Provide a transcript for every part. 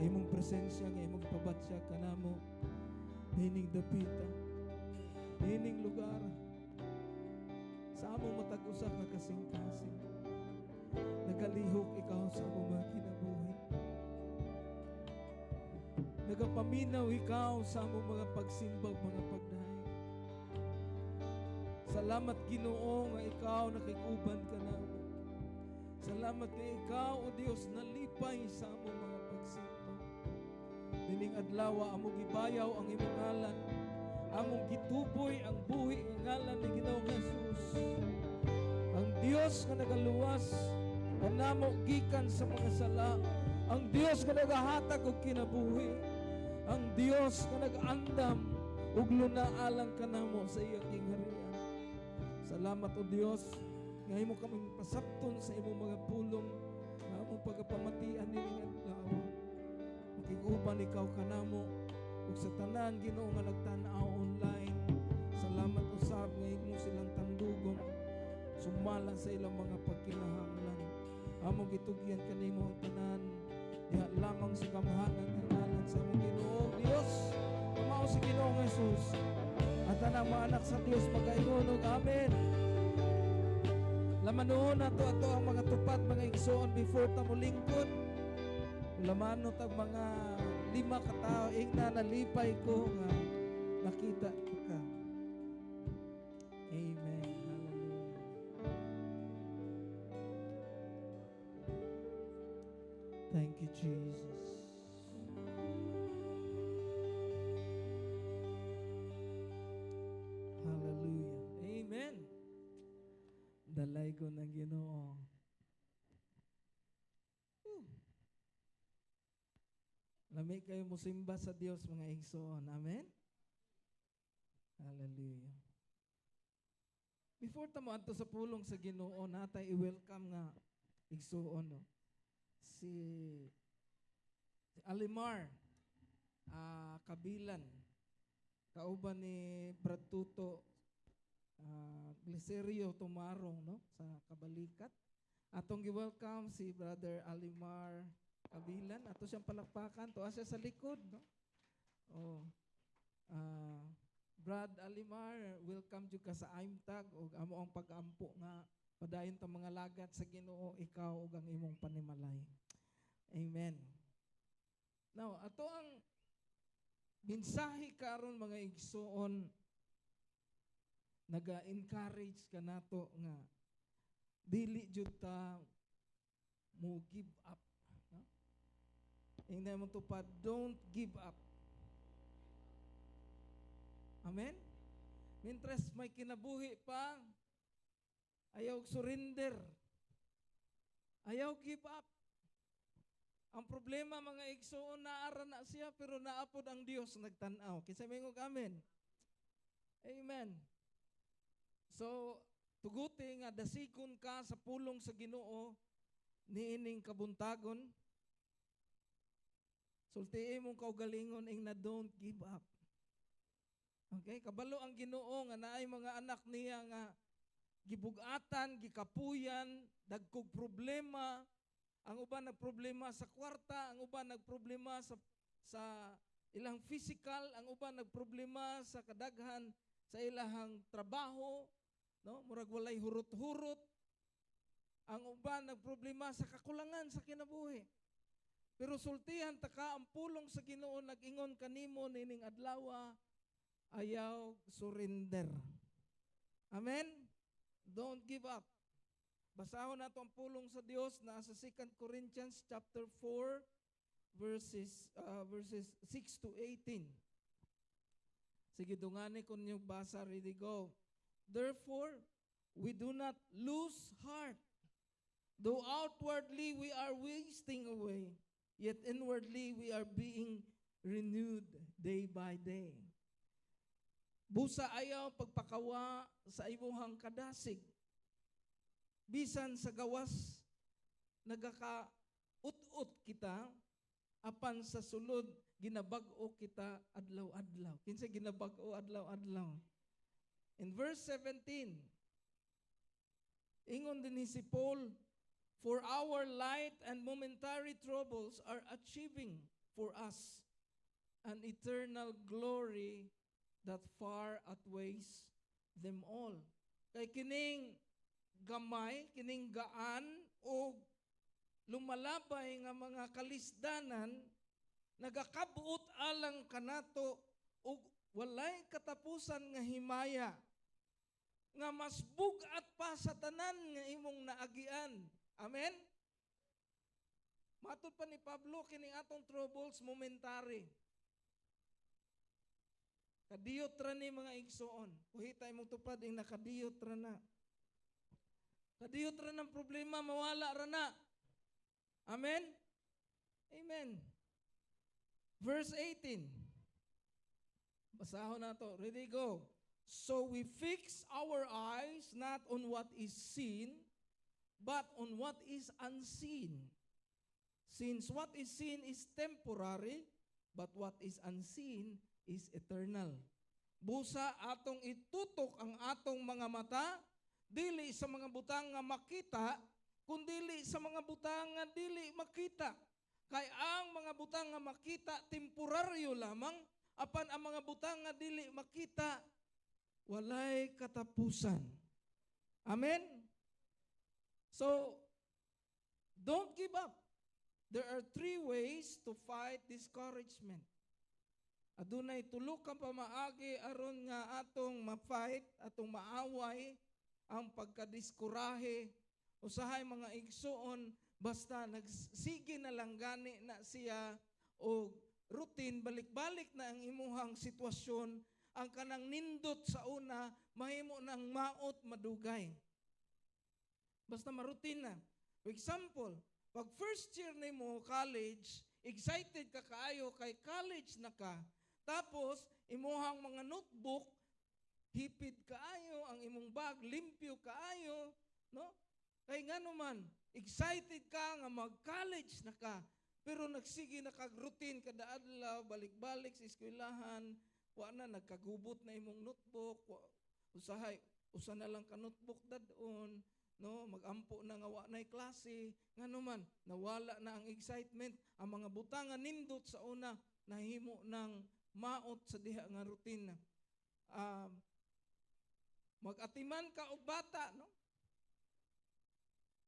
imong presensya nga imong pabatya kanamo hining dapita, hining lugar sa among matag usa ka kasing-kasing. Nagalihok ikaw sa among mga kinabuhi. Nagapaminaw ikaw sa among mga pagsimbag, mga pagdahay. Salamat Ginoo nga ikaw nakikuban ka na. Salamat nga ikaw, O Dios, nalipay sa among mga pagsimbag. Dining adlaw among gibayaw ang imong ngalan, among gituboy ang buhi ng ngalan ni Ginoong Jesus. Ang Dios nga nagaluwas kanamo gikan sa mga sala, ang Dios nga nagahatag og kinabuhi, ang Dios nga nag-andam ug lunaalang kanamo sa iyang gingharian. Salamat O Dios nga imo kami pasabton sa imong mga pulong, nga among pagapamatian nining adlaw. Makiguban ikaw kanamo ug sa tanan Ginoo nga nagtan-aw online. Salamat usab nga imo silang tandugon sumala sa ilang mga pagkinahanglan. Among gitugyan kanimo ang tanan diha lamang sa kamahanan ng ngalan sa among Ginoo Dios, mao si Ginoong Jesus. At tanang mga anak sa Dios magaingon og amen. Lamanon nato ato ang mga tupad, mga igsoon before ta molingkod. Lamanon tag mga 5 ka tawo ingna nalipay ko nga nakita ko ka. Amen. Hallelujah. Thank you, Jesus. Hallelujah. Amen. Dalay ko ng Ginoo. Lami kayo musimba sa Dios, mga igsoon. Amen? Hallelujah. Before tamo adto sa pulong sa Ginoo, natay i-welcome nga igsoon, no? Si Alimar Kabilan, kauban ni Brad Tuto Glicerio Tumarong, no, sa Kabalikat. Atong gi-welcome si Brother Alimar Kabilan. Ato siyang palakpakan. Tuwa siya sa likod, no? Oh. Brad Alimar, welcome jud ka sa Aimtag ug amo ang pag-ampo nga padayon ta mga lagat sa Ginoo, ikaw ug ang imong panimalay. Amen. Now, ato ang mensahe karon mga igsoon, naga-encourage ka nato nga dili jud ta mo give up, no? Ingna mo tupad, don't give up. Amen? Mintras may kinabuhi pa, ayaw surrender. Ayaw give up. Ang problema mga igsoon, naara na siya pero naapod ang Dios nagtan-aw. Kinsa mingog amen? Amen. So, tuguti nga dasikon ka sa pulong sa Ginoo niining kabuntagon. Sultiin mong kaugalingon ing na don't give up. Okay, kabalo ang Ginoo nga naay mga anak niya nga gibugatan, gikapuyan, dagkog problema. Ang uban nagproblema sa kwarta, ang uban nagproblema sa ilang physical, ang uban nagproblema sa kadaghan sa ilahang trabaho, no? Murag walay hurot-hurot. Ang uban nagproblema sa kakulangan sa kinabuhi. Pero sultihan taka ang pulong sa Ginoo nag-ingon kanimo nining adlaw, ayaw surrender. Amen? Don't give up. Basahon nato ang pulong sa Dios na sa 2 Corinthians chapter 4 verses 6 to 18. Sige, dungani ko niyo basa, ready, go. Therefore, we do not lose heart. Though outwardly we are wasting away, yet inwardly we are being renewed day by day. Busa ayaw pagpakawa sa imuhang kadasig. Bisan sa gawas, nagaka-ut-ut kita, apan sa sulod, ginabag-o kita adlaw-adlaw. Kinsa ginabag-o adlaw-adlaw? In verse 17, ingon din si Paul, for our light and momentary troubles are achieving for us an eternal glory that far outweighs them all. Kay kining gamay, kining gaan o lumalabay nga mga kalisdanan nagakabuot alang kanato og walay katapusan nga himaya nga mas bugat pa sa tanan nga imong naagian. Amen? Matod pa ni Pablo, kining atong troubles momentary. Kadiyot ra ni mga igsoon. Kuhita imong tupad ing nakadiyot ra na. Kadiyot ra ng problema, mawala ra na. Amen? Amen. Verse 18. Basahon na to. Ready, go. So we fix our eyes not on what is seen, but on what is unseen. Since what is seen is temporary, but what is unseen is eternal. Busa atong itutok ang atong mga mata, dili sa mga butang nga makita, kundili sa mga butang nga dili makita. Kay ang mga butang nga makita, temporaryo lamang, apan ang mga butang nga dili makita, walay katapusan. Amen? So, don't give up. There are 3 ways to fight discouragement. Adunay tulo ka pamaagi aron nga atong ma-fight, atong maaway ang pagkadiskurahe. Usahay mga igsoon, basta nagsige na lang gani na siya o routine, balik-balik na ang imuhang sitwasyon, ang kanang nindot sa una, mahimo ng maot madugay. Basta marutin na. For example, pag first year nimo college, excited ka kaayo kay college na ka. Tapos imuhang mga notebook hipid kaayo, ang imong bag limpyo kaayo, no? Kay ngano man, excited ka nga mag-college na ka. Pero nagsige na kag routine kada adlaw, balik-balik sa eskwelahan, wa na nagkagubot na imong notebook, usa na lang ka notebook dadon. No, magampo na nga wa nay klase, ngano man nawala na ang excitement, ang mga butang nga nindot sa una nahimo ng maot sa diha nga routine. Mag-atiman ka og bata, no?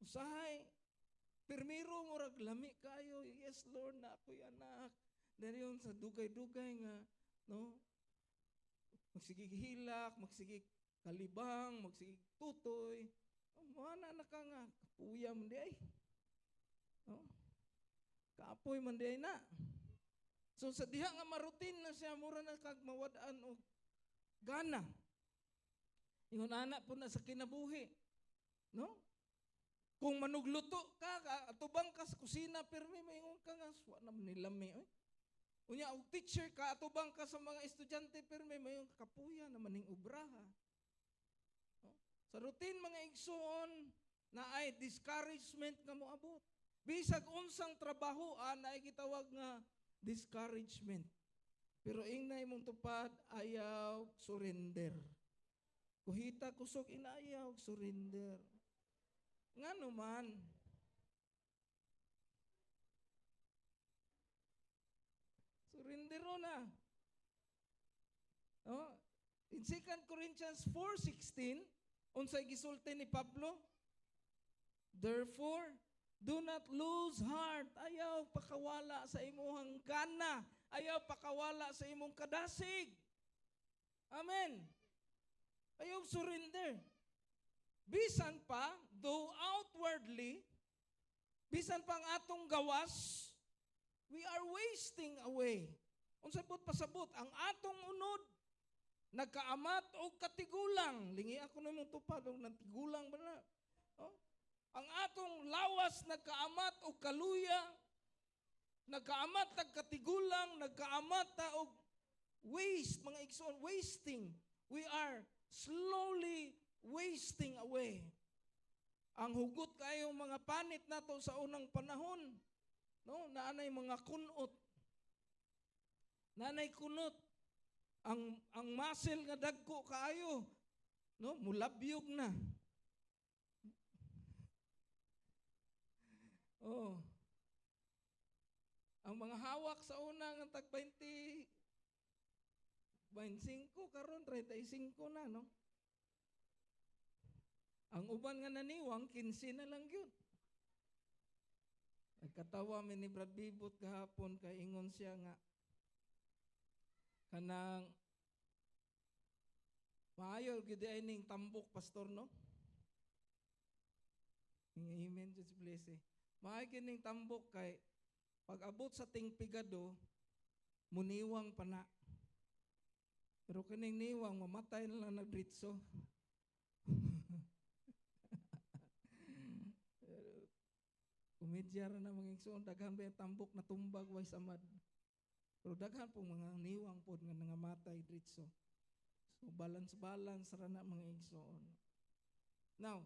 Usahay permiro murag lami kayo, yes Lord na ako'y anak. Dariyon sa dugay-dugay nga, no? Magsige hilak, magsige kalibang, magsige tutoy. Mana na ka nga, kapuya man di ay. No? Kaapoy man di ay na. So sa diha nga marutin na siya, mura na kag mawadaan o gana. Ingon anak po na sa kinabuhi. No? Kung manugluto ka, atubang ka sa kusina, permi, maingon ka nga, wa naman nilami. Unya, og teacher ka, atubang ka sa mga estudyante, permi, maingon kapuya naman ning obraha. Sa routine mga igsoon na ay discouragement nga moabot. Bisag unsang trabaho na ay gitawag nga discouragement. Pero ingnay mong tupad ayaw surrender. Kuhita kusog inayaw surrender. Ngano man? Surrendero na. Oh, in 2 Corinthians 4:16, unsay gisulti ni Pablo? Therefore, do not lose heart. Ayaw pakawala sa imong gana. Ayaw pakawala sa imong kadasig. Amen. Ayaw surrender. Bisan pa, though outwardly, bisan pang atong gawas, we are wasting away. Unsay pud pasabot ang atong unod nagkaamat o katigulang. Lingi ako na mong tupad o natigulang ba na? Oh? Ang atong lawas nagkaamat o kaluya, nagkaamat tag katigulang, nagkaamat ta og waste, mga igsoon, wasting. We are slowly wasting away. Ang hugot kayong mga panit nato sa unang panahon, no? Naanay mga kunot. Nanay kunot. Ang muscle nga dagko kaayo, no? Mulabyog na. Oh. Ang mga hawak sa una ng tag 20, 25 karon 35 na, no? Ang uban nga naniwang 15 na lang gyud. Nagkatawa mi ni Brad Bibot kahapon kay ingon siya nga kanang maayo gyud ay ning tambok pastor, no? Amen, just bless eh. Maayo gyud ning tambok kay pag abot sa ting pigado muniwang pa na. Pero kining niwang mamatay na lang nagdritso. Kumedya ra na mga igsoon, daghan ba yung tambok na tumbag way samad. Pero daghan po mga niwang po nga nangamatay dritso. So balance ra na mga igsoon. Now,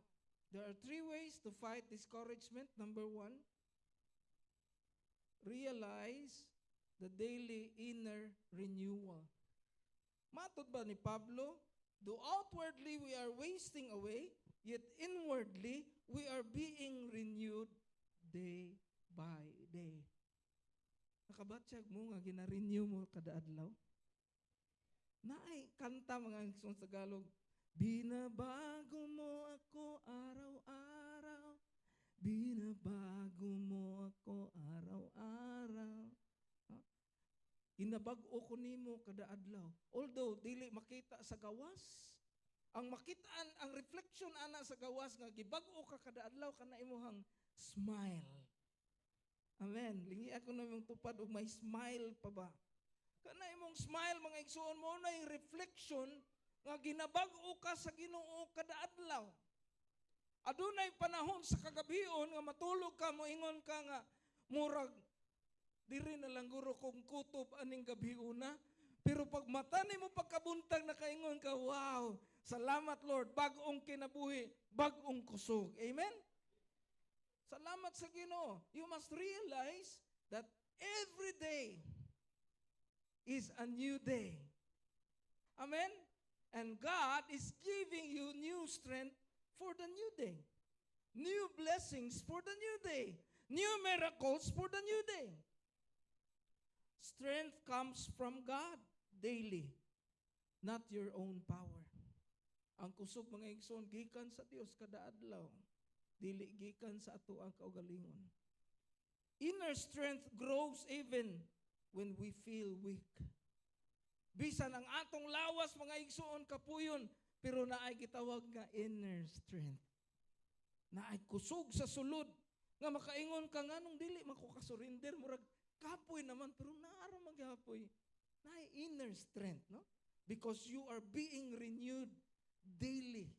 there are 3 ways to fight discouragement. Number 1, realize the daily inner renewal. Matod ba ni Pablo? Though outwardly we are wasting away, yet inwardly we are being renewed day by day. Nakabatsyag mo nga gina-renew mo kada adlaw? Naay kanta mga igsoon sa Tagalog, binabago mo ako araw-araw, binabago mo ako araw-araw. Inabag-o ko nimo kada adlaw. Although dili makita sa gawas, ang makitaan, ang reflection ana sa gawas nga gibag-o ka kada adlaw kana imong smile. Amen. Lingi ako na imong tupad og may smile pa ba? Kana imong smile mga igsoon mo na yung reflection nga ginabag-o ka sa Ginoo kada adlaw. Adunay panahon sa kagabion nga matulog ka mo ingon ka nga murag diri na lang guro kong kutob aning gabi una. Pero pag mata nimo pagkabuntag nakaingon ka, wow, salamat Lord, bag-ong kinabuhi, bag-ong kusog. Amen? Salamat sa Ginoo. You must realize that every day is a new day. Amen? And God is giving you new strength for the new day. New blessings for the new day. New miracles for the new day. Strength comes from God daily, not your own power. Ang kusog mga igsoon gikan sa Dios kada adlaw, dili gikan sa ato ang kaugalingon. Inner strength grows even when we feel weak. Bisan ang atong lawas mga igsoon kapuyon, pero naay gitawag nga inner strength. Naay kusog sa sulod nga makaingon ka nganong dili makukasurinder murag kapoy naman, pero naara maghapoy. Na inner strength, no? Because you are being renewed daily.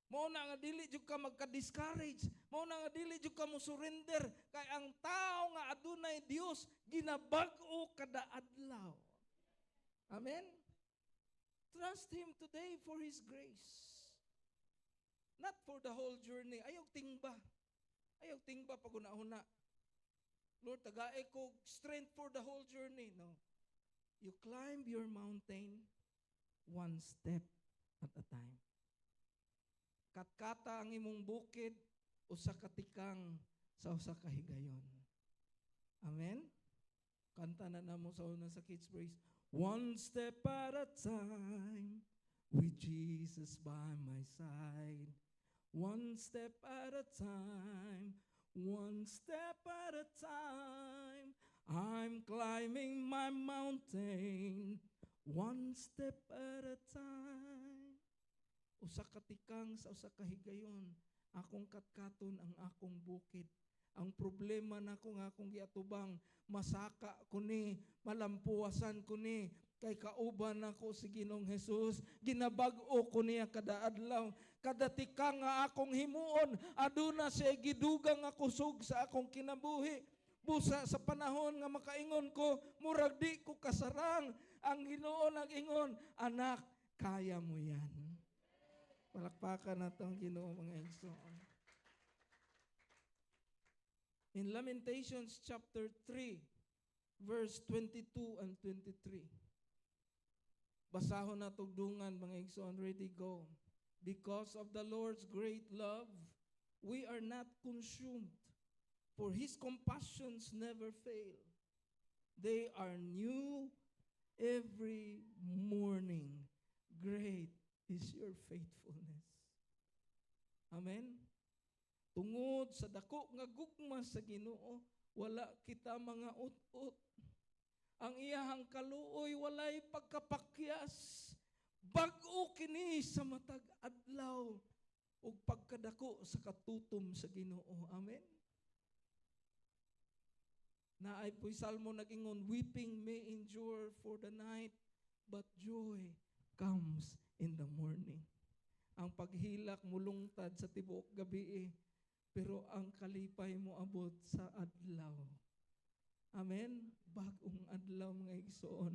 Mao na nga dili jud ka magka-discourage. Mao na nga dili jud ka mo surrender kay ang tao nga adunay Dios ginabag-o kada adlaw. Amen. Trust Him today for His grace. Not for the whole journey. Ayaw tingba. Ayaw tingba pag una-una. Lord, tagaay ko strength for the whole journey. No. You climb your mountain one step at a time. Katkata ang imong bukid, usa ka tikang sa usa ka higayon. Amen? Kanta na namo sa una sa kids praise. One step at a time, with Jesus by my side. One step at a time, one step at a time, I'm climbing my mountain, one step at a time. Usa ka tikang sa usa ka higayon, akong katkaton ang akong bukid. Ang problema nako nga akong giatubang, masaka ko ni, malampuasan ko ni, kay kauban ako si Ginoong Hesus, ginabag-o ko niya kada adlaw, kada tikang nga akong himuon, aduna siya gidugang nga kusog sa akong kinabuhi. Busa sa panahon nga makaingon ko, murag di ko kasarang, ang Ginoo nag-ingon, anak, kaya mo yan. Palakpakan na itong Ginoo mga igsoon. In Lamentations chapter 3, verse 22 and 23. Basahon na tugdungan mga igsoon, ready, go. Because of the Lord's great love, we are not consumed, for His compassions never fail. They are new every morning. Great is your faithfulness. Amen? Tungod sa dako nga gugma sa Ginoo, wala kita mga ut-ut. Ang iyahang kaluoy walay pagkapakyas. Bag-o kini sa matag adlaw ug pagkadako sa katutom sa Ginoo. Amen. Naay po'y salmo nag-ingon, weeping may endure for the night, but joy comes in the morning. Ang paghilak mulungtad sa tibuok gabi, pero ang kalipay mo abot sa adlaw. Amen? Bagong adlaw mga igsoon,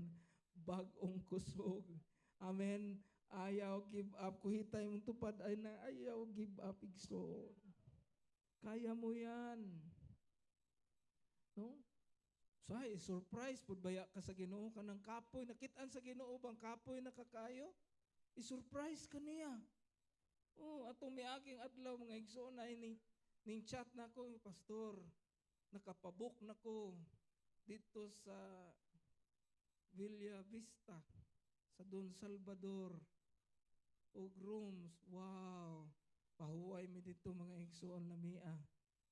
bagong kusog. Amen? Ayaw give up. Kuhitay mong tupad ay na ayaw give up igsoon. Kaya mo yan. No? Say, surprise pud baya ka sa Ginoo kanang kapoy nakitaan sa Ginoo bang kapoy nakakayo? I-surprise ka niya. Oh, atong miaging adlaw mga igsoon ay ning chat nako, pastor. Nakapabook nako dito sa Villa Vista sa Don Salvador. Og rooms. Wow. Pahuway mi dito mga igsoon lamia.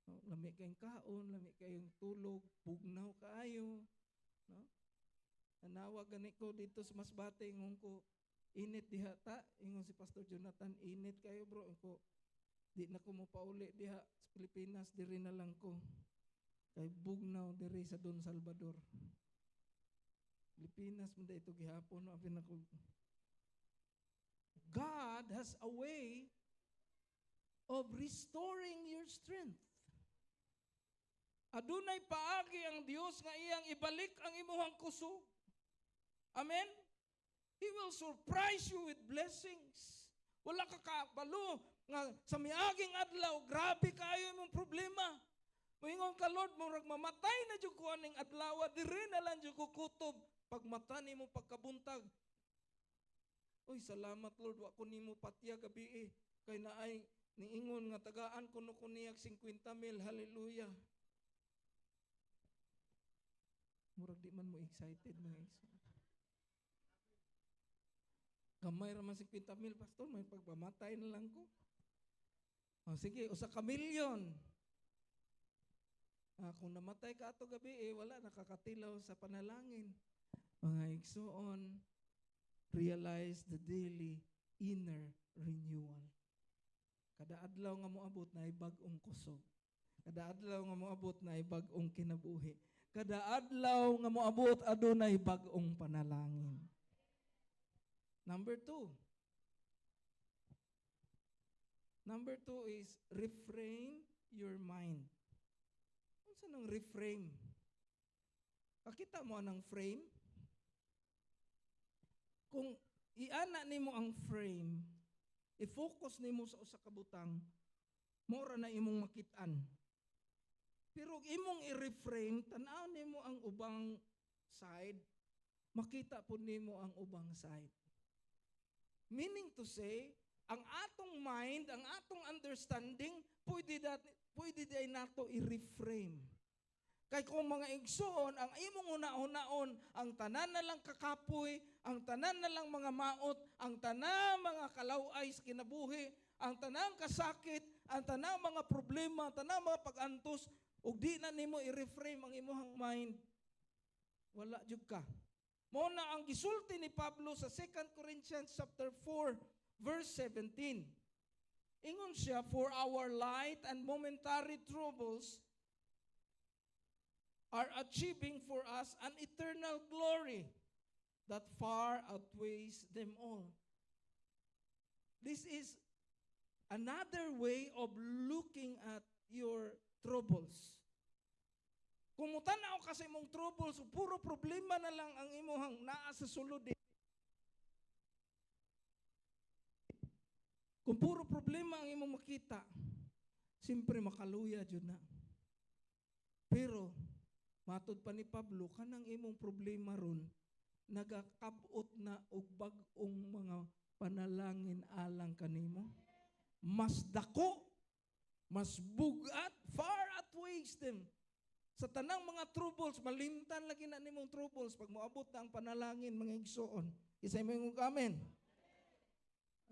No, lami kayong kaon, lami kayong tulog, pugnaw kaayo, no? Nanawag gani ko dito sa Masbate ingon ko init diha ta, ingon si Pastor Jonathan, init kayo bro, ko di na ko mo pauli diha sa Pilipinas, diri na lang ko. Kay bugnaw diri sa Don Salvador. Pilipinas man ito gihapon, no, apin ako. God has a way of restoring your strength. Adunay paagi ang Dios nga iyang ibalik ang imuhang kusog. Amen? He will surprise you with blessings. Wala ka kabalo nga sa miaging adlaw, grabe kayo imong problema. Moingon ka, Lord, murag mamatay na jud ko aning adlaw, diri na lang jud ko kutob. Pagmata nimo pagkabuntag. Oy, salamat Lord, wa ko nimo patya gabi kay naay niingon nga tagaan kuno ko niyag 50,000. Hallelujah. Murag di man mo excited mga igsoon. Gamay raman 50,000 pastor, may pagpamatay na lang ko. Oh, sige, usa ka milyon. Kung namatay ka ato gabi wala nakakatilaw sa panalangin. Mga igsoon, realize the daily inner renewal. Kada adlaw nga moabot na bag-ong kusog. Kada adlaw nga moabot na bag-ong kinabuhi. Kada adlaw nga moabot adunay bag-ong panalangin. Number 2. Number 2 is reframe your mind. Unsa nang reframe? Pakita mo anang frame. Kung iana nimo ang frame, i-focus nimo sa usa ka butang, mora na imong makit-an. Pero imong i-reframe, tan-aw nimo ang ubang side, makita po nimo ang ubang side. Meaning to say, ang atong mind, ang atong understanding, pwede day nato i-reframe. Kay kung mga igsoon, ang imong una-unaon, ang tanan na lang kakapoy, ang tanan na lang mga maot, ang tanan mga kalaway sa kinabuhi, ang tanan kasakit, ang tanan mga problema, ang tanan mga pag-antos, ug di na nimo i-reframe ang imong mind, wala jud ka. Mao na ang gisulti ni Pablo sa 2 Corinthians chapter 4 verse 17. Ingon siya, for our light and momentary troubles are achieving for us an eternal glory that far outweighs them all. This is another way of looking at your troubles. Kung mutanaw ka sa imong troubles, puro problema na lang ang imong naa sa sulod. Kung puro problema ang imong makita, siyempre makaluya jud na. Pero matud pa ni Pablo, kanang imong problema ron, nagakabot na og bag-ong mga panalangin alang kanimo. Mas dako, mas bugat, far outweighs them. Sa tanang mga troubles, malimtan lagi na nimong troubles pag moabot na ang panalangin mga igsoon. Isay mo yung amen.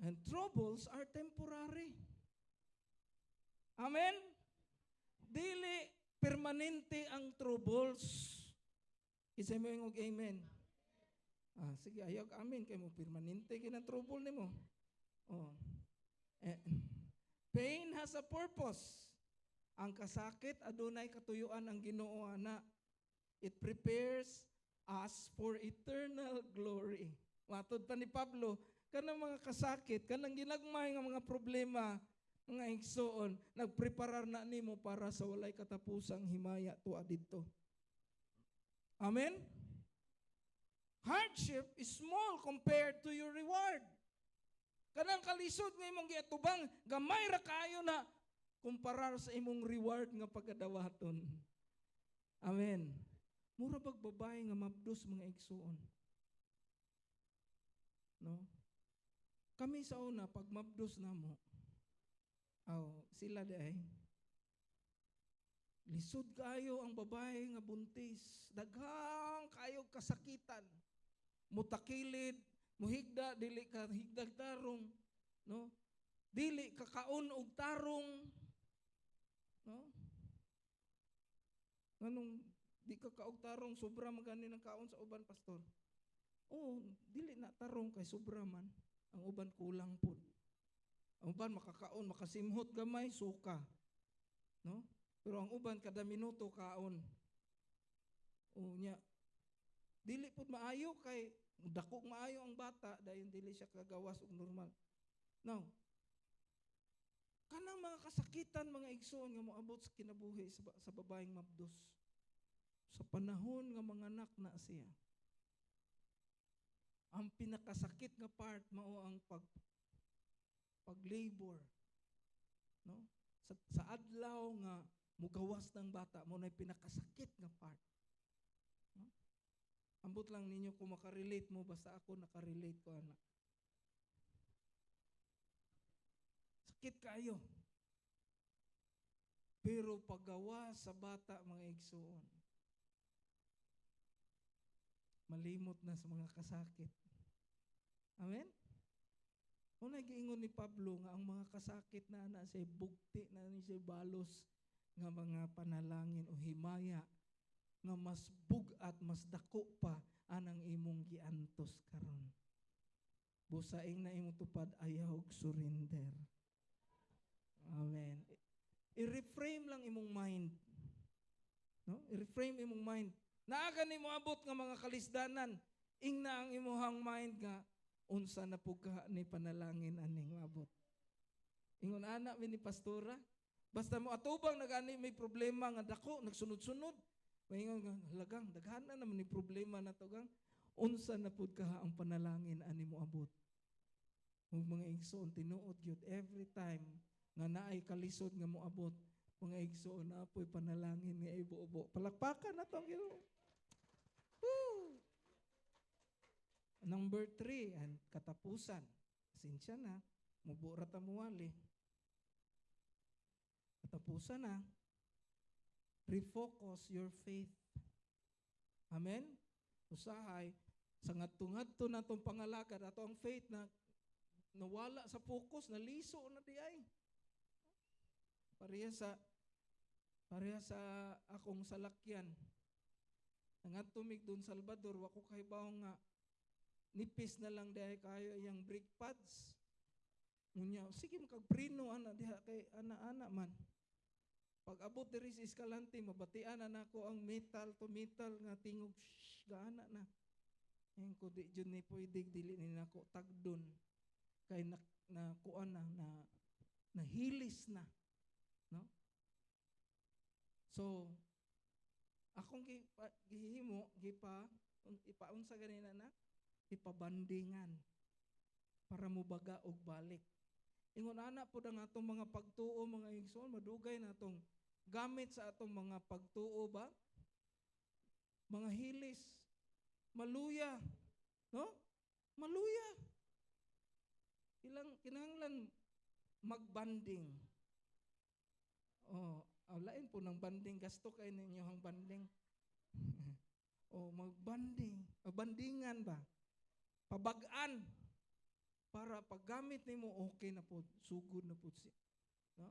And troubles are temporary. Amen? Dili permanente ang troubles. Isay mo yung amen. Sige, ayaw amen kay mo permanente kinang trouble nimo. Oh. Pain has a purpose. Ang kasakit adunay katuyuan ang Ginoo ana. It prepares us for eternal glory. Matod pa ni Pablo, kanang mga kasakit, kanang ginagmay nga mga problema, mga igsoon, nagpreparar na nimo para sa walay katapusang himaya tuwa didto. Amen? Hardship is small compared to your reward. Kanang kalisod nga imong giatubang, gamay ra kayo na kumparar sa imong reward nga pagkadawaton. Amen. Mura bag babae nga mabdos mga igsoon. No? Kami sa una pag mabdos namo. Sila day. Lisod kayo ang babae nga buntis. Daghang kayo kasakitan. Mutakilid, muhigda dili ka higdag tarong, no? Dili ka kaon og tarong, no? Nganong di ka kaog tarong sobra man gani ng kaon sa uban pastor. Dili na tarong kay sobra man, ang uban kulang pud. Ang uban makakaon, makasimhot gamay suka, no? Pero ang uban kada minuto kaon. Nya dili pud maayo kay dako maayo ang bata dayon dili siya kagawas og normal. Now, kanang mga kasakitan mga igsoon nga moabot sa kinabuhi sa babaeng mabdos. Sa panahon nga manganak na siya. Ang pinakasakit nga part mao ang pag-labor. No? Sa adlaw nga mugawas ng bata mo na pinakasakit nga part. No? Ambot lang ninyo kung makarelate mo, basta ako nakarelate ko anak. Sakit kayo. Pero paggawa sa bata mga igsoon, malimot na sa mga kasakit. Amen? Unay giingon ni Pablo nga ang mga kasakit na ana say bugti na ni say balos nga mga panalangin o himaya nga mas bugat, mas dako pa anang imong giantos karon. Busaing na imong tupad ayaw og surrender. Amen. I-reframe lang imong mind. No? I-reframe imong mind. Naaga nimo abot nga mga kalisdanan, ingna ang imong mind nga unsa na pud ka ni panalangin aning abot. Ingon ana mi ni pastora, basta mo atubang nagani may problema nga dako nagsunod-sunod. Maingon nga halagang daghan na naman ni problema na to gang unsa na pud ka ang panalangin ani mo abot. Ug mga igsoon tinuod gyud every time nga naay kalisod nga moabot, mga igsoon na apoy panalangin nga ibo-ubo. Palakpakan na to gyud. Number 3, and katapusan. Sinsya na, mubura ta muwali. Katapusan na, refocus your faith. Amen? Usahay, sa ngadto-ngadto na itong pangalagad, ato ang faith na nawala sa focus, naliso na di ay. Pareha sa akong salakyan. Ngadto mig dun Salvador, wako kay bawang nga nipis na lang dahil kayo yung brake pads. Ngunya, sige makagprino ana diha kay ana-ana man. Pag abot diri sa Escalante, mabatian na nako ang metal to metal nga tingog gaana na. Ayun ko di jud ni pwede dili ni nako tagdon kay na kuan na hilis na. No? So akong gihimo ipaunsa ganina na ipabandingan para mo baga og balik. Ingon ana pud ang atong mga pagtuo mga igsoon, madugay na atong gamit sa atong mga pagtuo ba? Mga hilis, maluya, no? Maluya. Kinahanglan magbanding. Lain po ng banding, gasto kayo ninyo ang banding. O magbanding, bandingan ba? Pabagaan para paggamit nimo okay na po, sugod na po siya. No?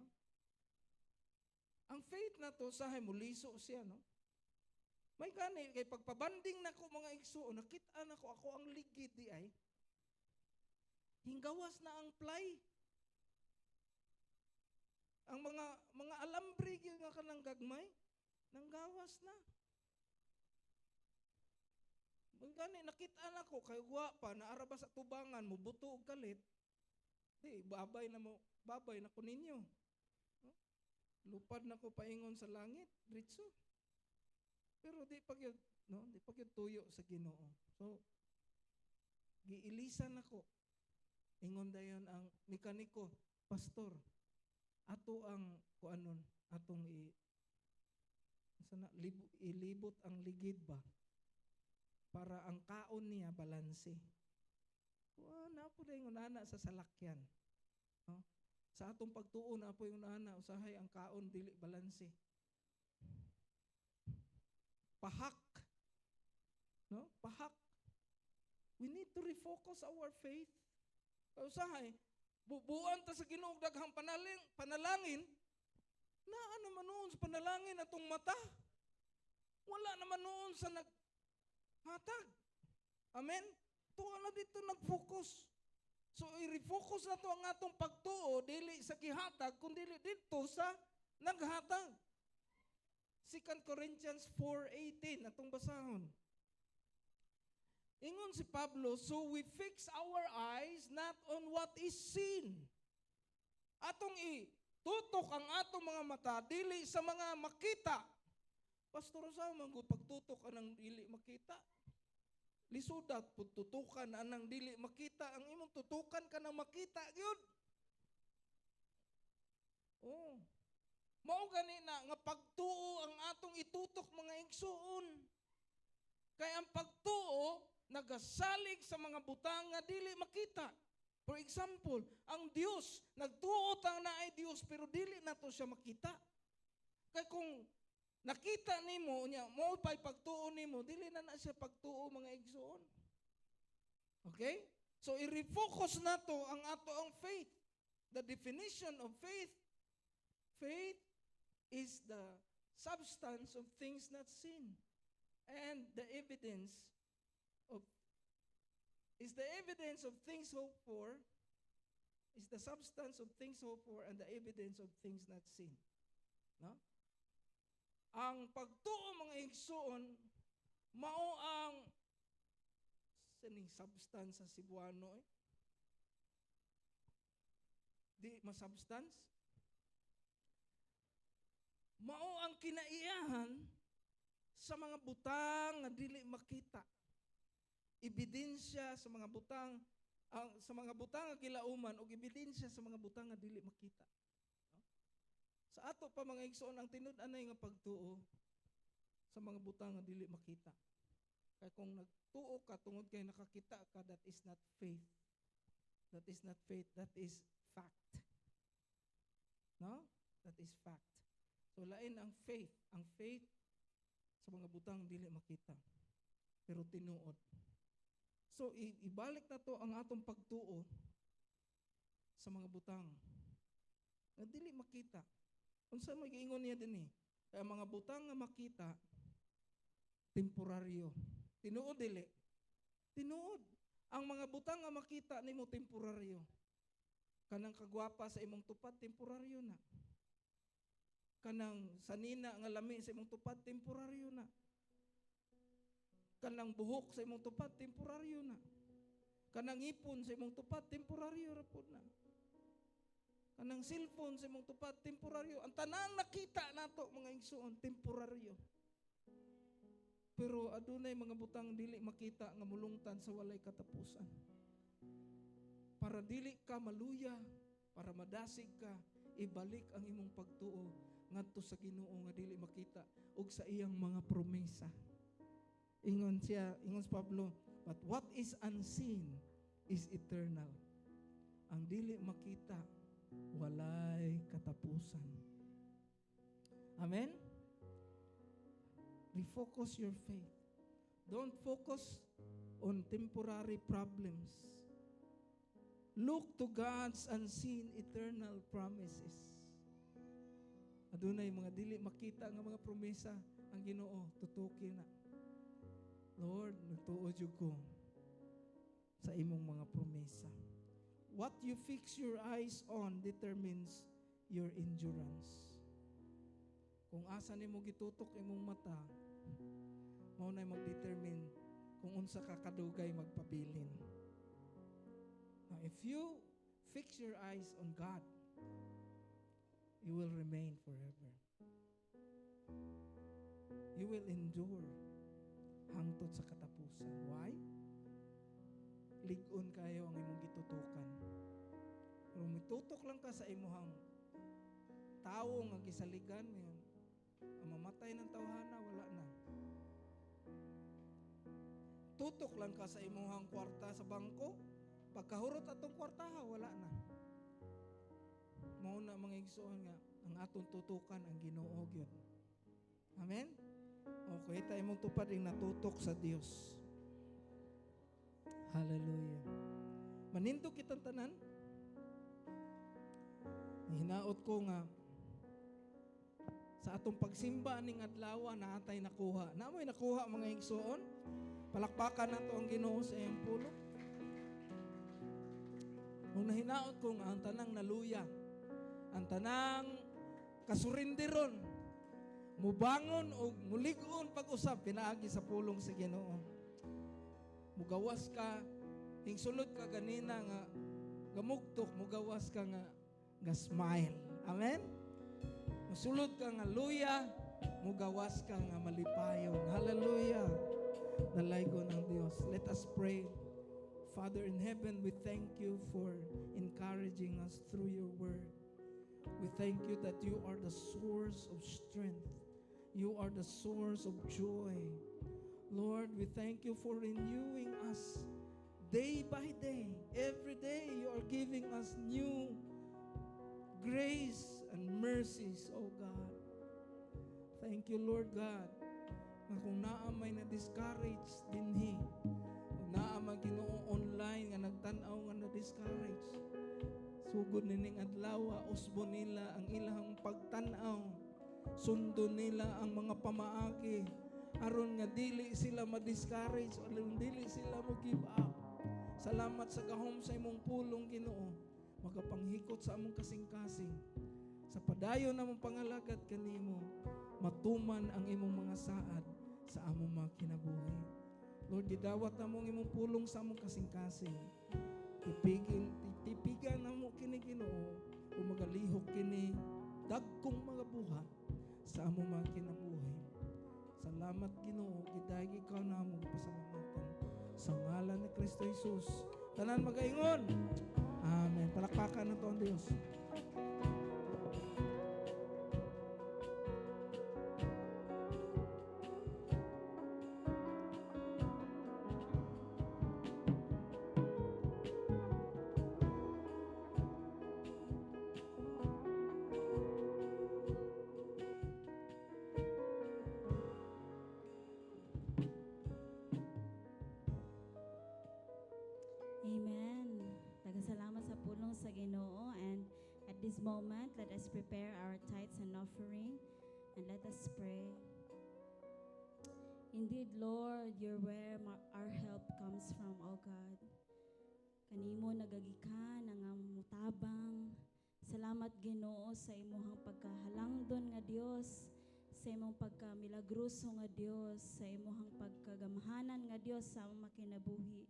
Ang faith na to sahay mo liso siya, no? May gani kay pagpabanding nako mga igsuon, nakita nako ako ang ligid di ay. Hinggawas na ang play. Ang mga alambre gyud nga kanang gagmay, nanggawas na. May gani nakita nako kay wa pa naara ba sa tubangan mo buto og kalit. Di babay na ko ninyo. No? Lupad na ko paingon sa langit, diretso. Pero di pa gyud, no, di pa gyud tuyo sa Ginoo. So giilisan ako. Ingon dayon ang mekaniko, pastor. Ato ang kuanon, atong ilibot ang ligid ba para ang kaon niya balanse. Na po na yung nana sa salakyan. No? Sa atong pagtuo na po yung nana, usahay ang kaon dili balanse. Pahak. No? Pahak. We need to refocus our faith. Usahay, bubuan ta sa Ginoo daghang panalangin, naa naman noon sa panalangin atong mata. Wala naman noon sa naghatag. Amen? Tuwa na dito nag-focus. So, i-refocus na to ang atong pagtuo, dili sa gihatag, kundi dito sa naghatag. 2 Corinthians 4:18, atong basahon. Ingon si Pablo, so we fix our eyes not on what is seen. Atong tutok ang atong mga mata, dili sa mga makita. Pastor, sa mga pagtutok anang dili makita? Lisudat, tutukan anang dili makita. Ang imong tutukan ka nang makita, yun. Oh. Mao gani na nga pagtuo ang atong itutok mga igsuon. Kay ang pagtuo nagasalig sa mga butang nga dili makita. For example, ang Dios, nagtuo ta na ay Dios pero dili nato siya makita. Kay kung nakita nimo nya mo pay pagtuo nimo, dili na siya pagtuo mga igsuon. Okay? So i-refocus nato ang ato ang faith. The definition of faith, faith is the substance of things not seen and the evidence of things hoped for, is the substance of things hoped for and the evidence of things not seen. No? Ang pagtuo mga igsuon mao ang sining substance sa Cebuano di masubstance mao ang kinaiyahan sa mga butang nga dili makita. Ebidensya sa mga butang sa mga butang nga gilauman ug ebidensya sa mga butang nga dili makita. No? Sa ato pa mga igsoon ang tinud-anay nga pagtuo sa mga butang nga dili makita. Kay kung nagtuo ka tungod kay nakakita ka, that is not faith. That is not faith, that is fact. No? That is fact. So lain ang faith. Ang faith sa mga butang dili makita. Pero tinuod. So, ibalik na to ang atong pagtuo sa mga butang. Na dili makita. Unsa may giingon niya din kaya mga butang nga makita, temporaryo. Tinuod dili. Tinuod. Ang mga butang nga makita nimo temporaryo. Kanang kagwapa sa imong tupad, temporaryo na. Kanang sanina nga lami sa imong tupad, temporaryo na. Kanang buhok sa imong tupad, temporaryo na. Kanang ipon sa imong tupad, temporaryo ra pud na. Kanang cellphone sa imong tupad, temporaryo. Ang tanang nakita nato mga igsuon, temporaryo. Pero adunay mga butang dili makita nga mulungtan sa walay katapusan. Para dili ka maluya, para madasig ka, ibalik ang imong pagtuo ngadto sa Ginoo nga dili makita ug sa iyang mga promesa. Ingon si Pablo, but what is unseen is eternal. Ang dili makita, walay katapusan. Amen? Refocus your faith. Don't focus on temporary problems. Look to God's unseen eternal promises. Adunay mga dili makita nga mga promesa ang Ginoo tutuki na. Lord, nagtuo jud ko sa imong mga promesa. What you fix your eyes on determines your endurance. Kung asa nimo gitutok imong mata, mao nay mag-determine kung unsa ka kadugay magpabilin. Now, if you fix your eyes on God, you will remain forever. You will endure hangtod sa katapusan. Why? Lig-on kayo ang imong gitutukan. Kung mitutok lang ka sa imuhang tao nga gisaligan, ang mamatay ng tawhana, wala na. Tutok lang ka sa imuhang kwarta sa bangko, pagkahurot atong kwartaha, wala na. Mauna mga igsoon nga, ang atong tutukan ang Ginoo gyud. Amen? Okay, tayo mong tupad yung natutok sa Dios. Hallelujah. Manindog kitang tanan. Hinaot ko nga, sa atong pagsimba ning adlaw na atay nakuha. Namoy nakuha mga igsoon. Palakpakan nato ang Ginoo sa iyang pulong. Kung nahinaot ko nga ang tanang naluya, ang tanang kasurindiron, mubangon o mulig-on pag-usap pinaagi sa pulong sa Ginoo. Mugawas ka, hingsulod ka ganina nga gamugtok, mugawas ka nga smile. Amen? Musulod ka nga luya, mugawas ka nga malipayon. Hallelujah. Dalaygon ng Dios. Let us pray. Father in heaven, we thank you for encouraging us through your word. We thank you that you are the source of strength. You are the source of joy. Lord, we thank you for renewing us day by day. Every day you are giving us new grace and mercies, oh God. Thank you, Lord God. Na kung naamay na discourage dinhi, kung naamay Ginoo online nga nagtanaw nga na discourage, sugod nining adlaw usbo nila ang ilang pagtanaw, sundo nila ang mga pamaagi aron nga dili sila ma-discourage o dili sila mo give up. Salamat sa gahom sa imong pulong Ginoo, magapanghikot sa among kasing-kasing, sa padayon namong pangalagad kanimo, matuman ang imong mga saad sa among mga kinabuhi. Lord, gidawat namong imong pulong sa among kasing-kasing. Tipigan namo kini Ginoo, o magalihok kini dagkong mga buhat sa among mga kinabuhi. Salamat Ginoo, gidayeg ikaw namo pasalamatan. Sa ngalan ni Kristo Jesus, tanan magaingon. Amen. Palakpakan nato ang Dios. Amen. Tagasalamat sa pulong sa Ginoo, and at this moment, let us prepare our tithes and offering, and let us pray. Indeed, Lord, you're where our help comes from, O God. Kanimo nagagikan ang mutabang. Salamat Ginoo sa imong pagkahalangdon nga Dios, sa imong pagkamilagruso nga Dios, sa imong pagkagamhanan nga Dios sa among makinabuhi.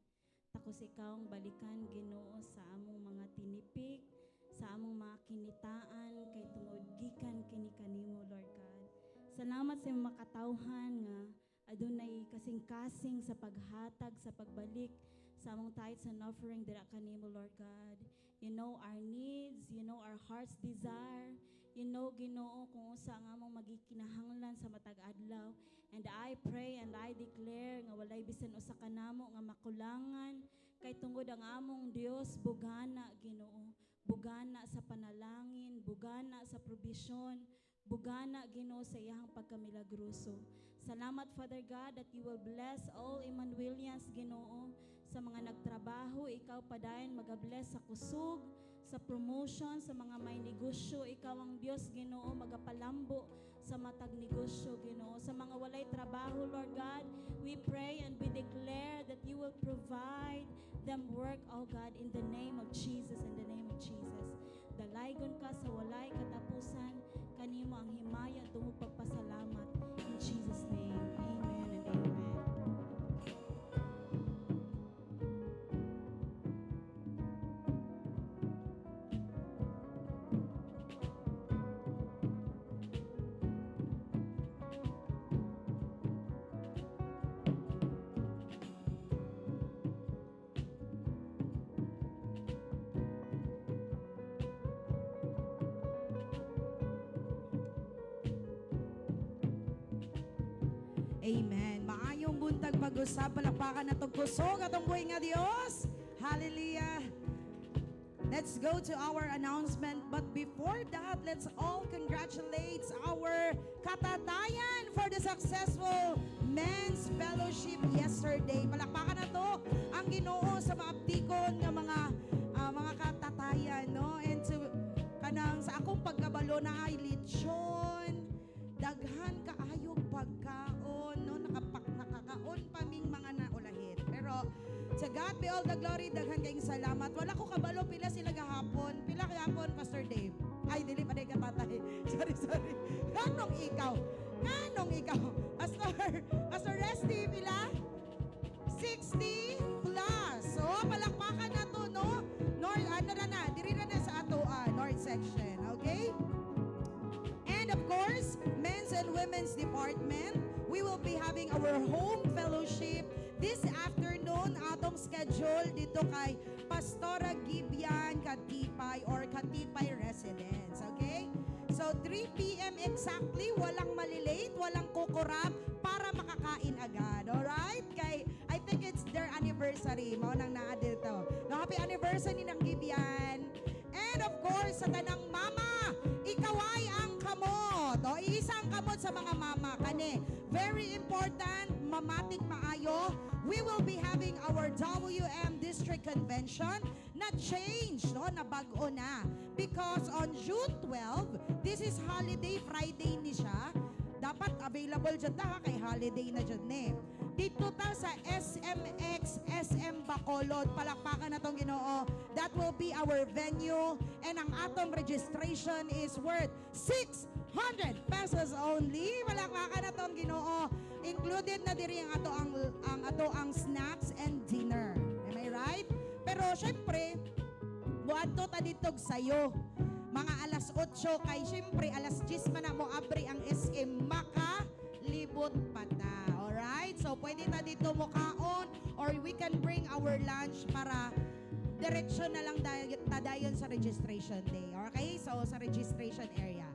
Takos ikaw ang balikan Ginoo sa among mga tinipik, sa among mga kinitaan, kay tungod gikan kini kanimo, Lord God. Salamat sa imong makatawhan nga adunay kasing-kasing sa paghatag, sa pagbalik sa among tithes and offering dira kanimo, Lord God. You know our needs, you know our heart's desire, you know Ginoo kung usa ang among magikinahanglan sa matag adlaw. And I pray and I declare nga walay bisan usa ka namo nga makulangan, kay tungod ang among Dios bugana Ginoo, bugana sa panalangin, bugana sa probisyon, bugana Ginoo sa iyang pagkamilagruso. Salamat Father God that you will bless all Emmanuelians Ginoo sa mga nagtrabaho, ikaw padayon magabless sa kusog, sa promotion, sa mga may negosyo, ikaw ang Dios Ginoo magapalambo sa matag negosyo Ginoo. Sa mga walay trabaho Lord God, we pray and we declare that you will provide them work, oh God, in the name of Jesus, in the name of Jesus. Dalaygon ka sa walay katapusan, kanimo ang himaya tungod pagpasalamat. In Jesus' name, amen and amen. Amen. Maayong buntag mag-usap, palakpakan na itong kusog atong buhay nga Dios. Hallelujah. Let's go to our announcement. But before that, let's all congratulate our katatayan for the successful men's fellowship yesterday. Palakpakan na to ang Ginoo sa maaptikon nga mga katatayan, no? And to kanang sa akong pagkabalo na ay lechon, daghan kaayog pagkaon, no? Nakakaon pa ming mga naulahit. Pero to God be all the glory, daghan kayong salamat. Wala ko kabalo pila sila gahapon. Pila gahapon, Pastor Dave? Ay, dili pa rin katatay. Sorry. Ganong ikaw? Pastor Resty, pila? 60 plus. So, palakpakan na to, no? North, diri na sa ato, North section. Okay? And of course, men's and women's department, we will be having our home fellowship this afternoon. Atong schedule dito kay Pastora Gibian Katipay or Katipay Residence. Okay? So 3 p.m. exactly, walang malilate, walang kukurap para makakain agad. Alright? Kay, I think it's their anniversary. Mao nang naa dito. No, happy anniversary ng Gibian. And of course, sa tanang mama, ikaw ay ang kamot. O, isang kamot sa mga mama. Kani, very important, mamatik maayo. We will be having our WM District Convention na change, no? Na bago na. Because on June 12, this is holiday Friday ni siya. Dapat available dyan na kay holiday na dyan eh. Dito ta sa SMX, SM Bacolod, palakpakan na tong Ginoo. That will be our venue and ang atong registration is worth 600 pesos only. Palakpakan na tong Ginoo. Included na diri ang ato ang snacks and dinner. Am I right? Pero syempre, buadto ta ditog sayo. Mga alas 8 kay syempre alas 10 man na mo abri ang SM makalibot pa ta. Alright? So pwede ta dito mo kaon or we can bring our lunch para direksyon na lang dayon sa registration day. Okay? So sa registration area.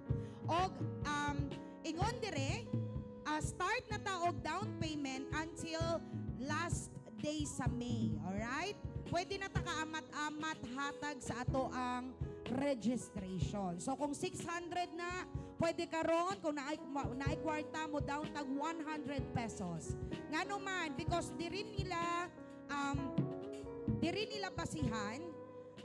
Og ingon dire, start na ta og down payment until last day sa May. Alright? Pwede na ta kaamat-amat hatag sa ato ang registration. So kung 600 na, pwede karon kung naay kwarta mo down tag 100 pesos. Ngano man because diri nila basihan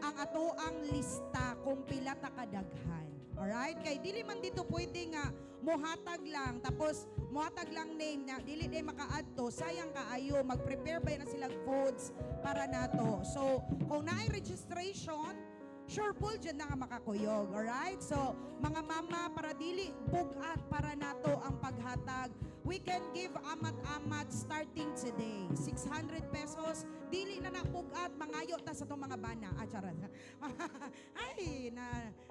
ang ato ang lista kung pila ta kadaghan. Alright? Kay dili man dito pwede nga mohatag lang tapos mohatag lang name na dili day makaadto, sayang kaayo, mag-prepare ba na silang foods para nato. So kung naay registration, sure po dyan na nga makakuyog. Alright? So, mga mama, para dili bugat para nato ang paghatag, we can give amat-amat starting today. 600 pesos, dili na bugat, mangayo ta sa itong mga bana. Charan. Ay,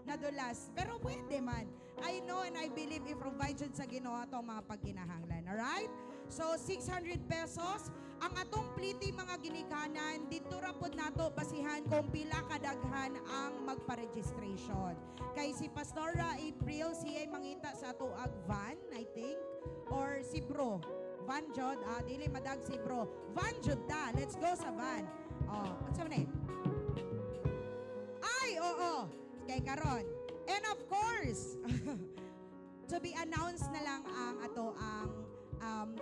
nadulas. Pero pwede man. I know and I believe i-provide dyan sa Ginoo itong mga pagkinahanglan. Alright? So, 600 pesos. Ang atong pliti mga ginikanan, dito rapod nato basihan kung pila kadaghan ang magpa-registration. Kay si Pastora April, siya mangita sa ato ag van, I think, or si Bro. Van Jod, dili madag si Bro. Van Jod da, let's go sa van. What's your name? Ay, oo. Kay karon. And of course, to be announced na lang ang ato ang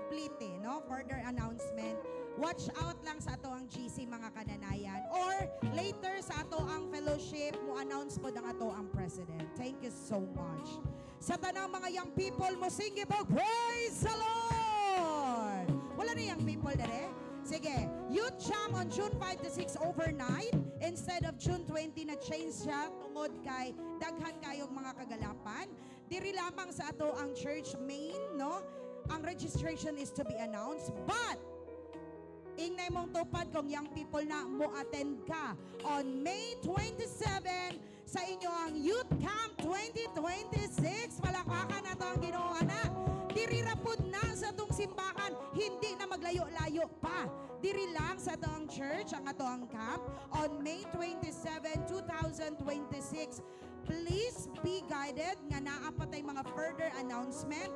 plite, no? Further announcement. Watch out lang sa ato ang GC mga kananayan. Or later sa ato ang fellowship, mo announce po ang ato ang president. Thank you so much. Sa tanang mga young people mo sing about praise the Lord. Wala na young people dere? Sige, Youth Jam on June 5 to 6 overnight instead of June 20 na change siya tungod kay daghan kayong mga kagalapan. Diri lamang sa ato ang church main, no? Ang registration is to be announced, but ingnay mong tupad kung young people na mo attend ka on May 27 sa inyo ang Youth Camp 2026. Palakpakan na to ang Ginoo anak. Diri rapod na sa tong simbahan, hindi na maglayo-layo pa. Diri lang sa atong church ang ato ang camp on May 27, 2026. Please be guided nga naa pa tay mga further announcement.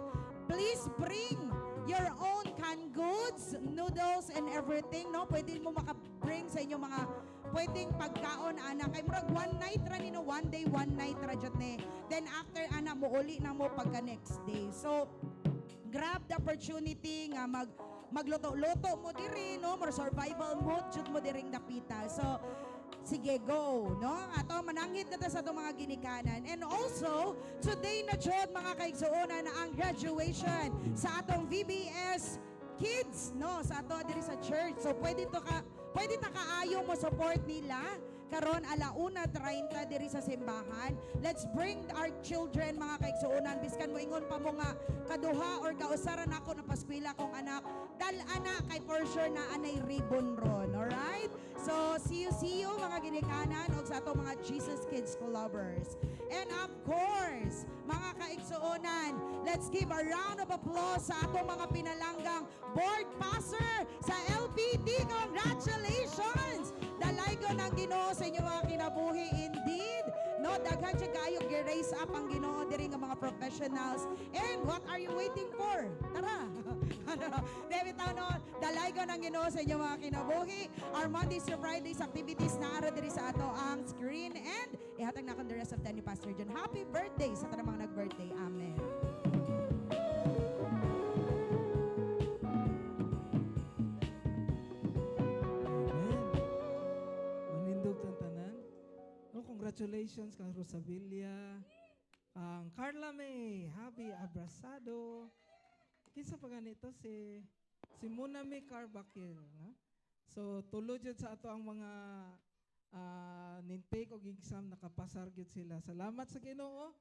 Please bring your own canned goods, noodles, and everything, no? Pwede mo makabring sa inyo mga pwedeng pagkaon, anak. Kay murag one night ra nino, one day, one night ra jud ni. Then after, anak, mo uli na mo pagka next day. So, grab the opportunity nga magluto-luto mo diri, no? More survival mode, jud mo diring dapita. So, sige, go, no? Ato, mananghit na ta sa itong mga ginikanan. And also, today na jod mga kaigsuonan na ang graduation sa atong VBS Kids, no? Sa ato diri sa church. So, pwede ta kaayo mo support nila karon 1:30 diri sa simbahan. Let's bring our children mga kaigsuonan biskan mo ingon pa mo nga kaduha or kausara nako na paskwela kong anak dal-ana kay for sure na anay ribbon ron. Alright? So see you mga ginikanan og sa ato mga Jesus Kids lovers. And of course, mga kaigsuonan, let's give a round of applause sa ato mga pinalanggang board passer sa LPD. Congratulations! Dalay ko ng Ginoo sa inyo mga kinabuhi indeed. No, daghan siya kayo gi-raise up ang Ginoo diri nga mga professionals. And what are you waiting for? Tara. David no, dalay ko ng Ginoo sa inyo mga kinabuhi. Our Mondays to Fridays activities na ara diri sa ato ang screen and ihatag na kon the rest of the ni Pastor John. Happy birthday sa tanang mga nag-birthday. Amen. Congratulations kang Rosabilia, ang Carla May, Happy Abrasado. Kinsa pa ganito si Muna May Carbakil, no? So tulo jud sa ato ang mga nintake og exam nakapasar gyud sila. Salamat sa Ginoo.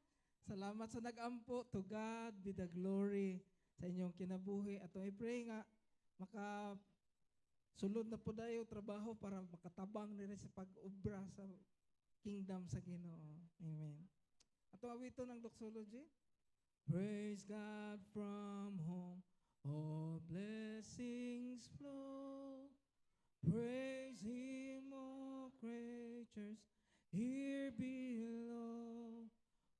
Salamat sa nag-ampo. To God be the glory sa inyong kinabuhi. Ato I pray nga maka sulod na po dayo trabaho para makatabang nila sa pag-ubra sa kingdom sa Ginoo. Amen. Ato awito ng doxology. Praise God from whom all blessings flow. Praise Him, all creatures here below.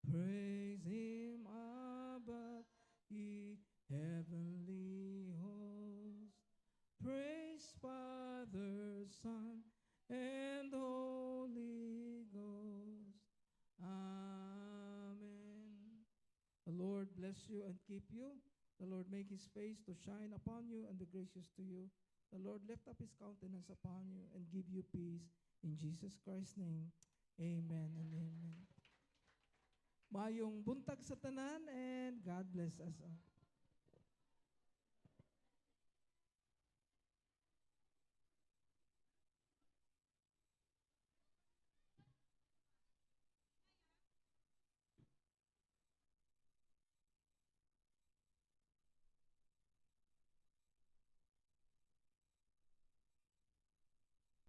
Praise Him above, ye heavenly hosts. Praise Father, Son, and Holy Ghost. Amen. The Lord bless you and keep you. The Lord make His face to shine upon you and be gracious to you. The Lord lift up His countenance upon you and give you peace. In Jesus Christ's name, amen and amen. Mayong buntag sa tanan and God bless us all.